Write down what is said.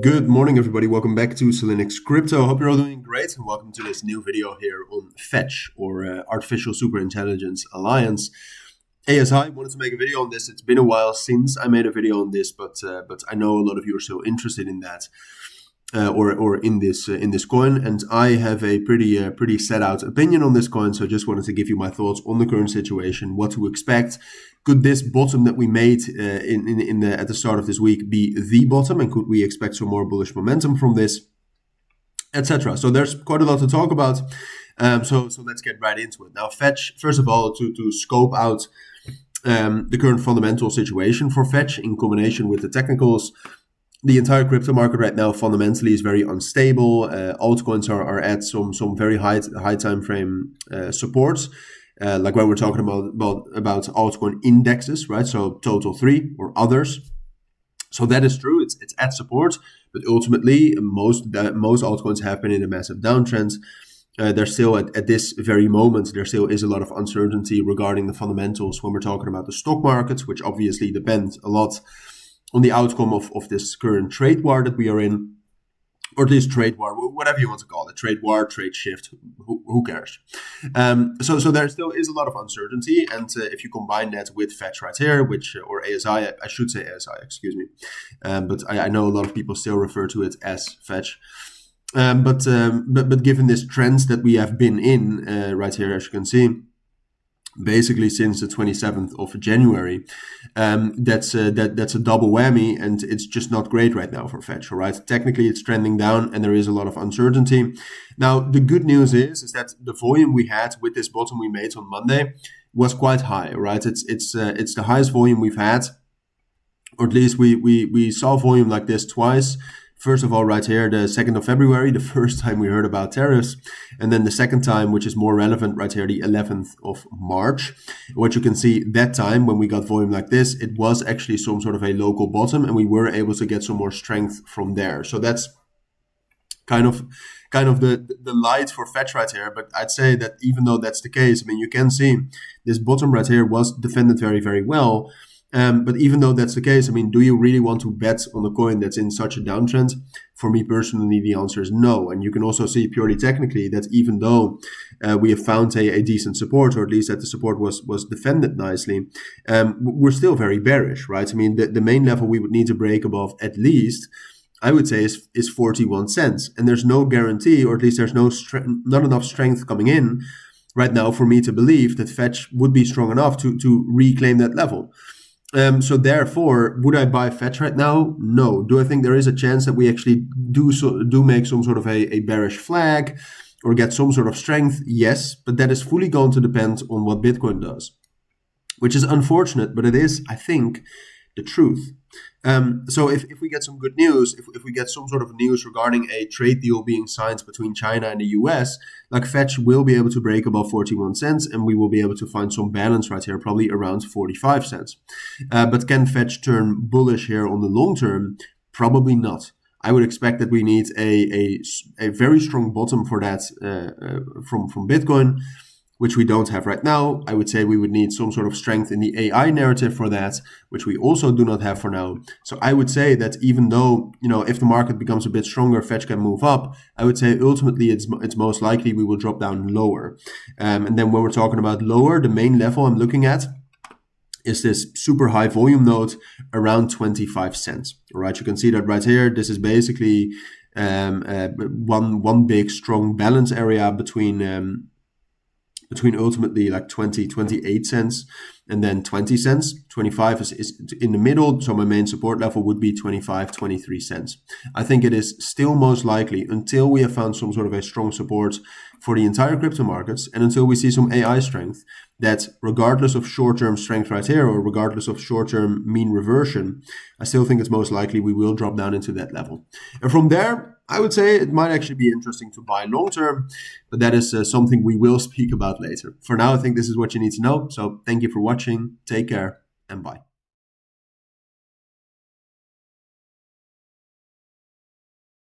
Good morning, everybody. Welcome back to Cilinix Crypto. Hope you're all doing great, and welcome to this new video here on Fetch, or Artificial Superintelligence Alliance. ASI wanted to make a video on this. It's been a while since I made a video on this, but I know a lot of you are still interested in that, or in this coin, and I have a pretty set out opinion on this coin. So I just wanted to give you my thoughts on the current situation, what to expect. Could this bottom that we made at the start of this week be the bottom, and could we expect some more bullish momentum from this, etc.? So there's quite a lot to talk about. So let's get right into it. Now, Fetch, first of all, to scope out the current fundamental situation for Fetch in combination with the technicals. The entire crypto market right now fundamentally is very unstable. Altcoins are at some very high time frame supports. Like when we're talking about altcoin indexes, right? So total 3 or others. So that is true. It's at support, but ultimately most altcoins have been in a massive downtrend. They're still at this very moment, there still is a lot of uncertainty regarding the fundamentals when we're talking about the stock markets, which obviously depend a lot on the outcome of this current trade war that we are in. Or at least trade war, whatever you want to call it, trade war, trade shift, who cares? So there still is a lot of uncertainty, and if you combine that with Fetch right here, or ASI, I should say ASI, excuse me, but I know a lot of people still refer to it as Fetch. But given this trends that we have been in right here, as you can see, basically since the 27th of January, that's a double whammy, and it's just not great right now for Fetch. All right, technically it's trending down, and there is a lot of uncertainty. Now, the good news is that the volume we had with this bottom we made on Monday was quite high. Right, it's the highest volume we've had, or at least we saw volume like this twice. First of all, right here, the 2nd of February, the first time we heard about tariffs. And then the second time, which is more relevant right here, the 11th of March. What you can see that time when we got volume like this, it was actually some sort of a local bottom, and we were able to get some more strength from there. So that's kind of the light for Fetch right here. But I'd say that even though that's the case, I mean, you can see this bottom right here was defended very, very well. But even though that's the case, I mean, do you really want to bet on a coin that's in such a downtrend? For me personally, the answer is no. And you can also see purely technically that even though we have found a decent support, or at least that the support was defended nicely, we're still very bearish, right? I mean, the main level we would need to break above at least, I would say, is 41 cents. And there's no guarantee, or at least there's not enough strength coming in right now for me to believe that Fetch would be strong enough to reclaim that level. So therefore, would I buy Fetch right now? No. Do I think there is a chance that we actually do make some sort of a bearish flag or get some sort of strength? Yes, but that is fully going to depend on what Bitcoin does, which is unfortunate, but it is, I think, the truth. So if we get some good news, if we get some sort of news regarding a trade deal being signed between China and the US, like Fetch will be able to break above 41 cents, and we will be able to find some balance right here, probably around 45 cents. But can Fetch turn bullish here on the long term? Probably not. I would expect that we need a very strong bottom for that from Bitcoin, which we don't have right now. I would say we would need some sort of strength in the AI narrative for that, which we also do not have for now. So I would say that even though, if the market becomes a bit stronger, Fetch can move up, I would say ultimately it's most likely we will drop down lower. And then when we're talking about lower, the main level I'm looking at is this super high volume node around 25 cents. All right, you can see that right here. This is basically one big strong balance area between ultimately like 28 cents and then 20 cents. 25 is in the middle, so my main support level would be 23 cents. I think it is still most likely, until we have found some sort of a strong support for the entire crypto markets, and until we see some AI strength, that regardless of short-term strength right here, or regardless of short-term mean reversion, I still think it's most likely we will drop down into that level. And from there, I would say it might actually be interesting to buy long-term, but that is something we will speak about later. For now, I think this is what you need to know. So thank you for watching. Take care and bye.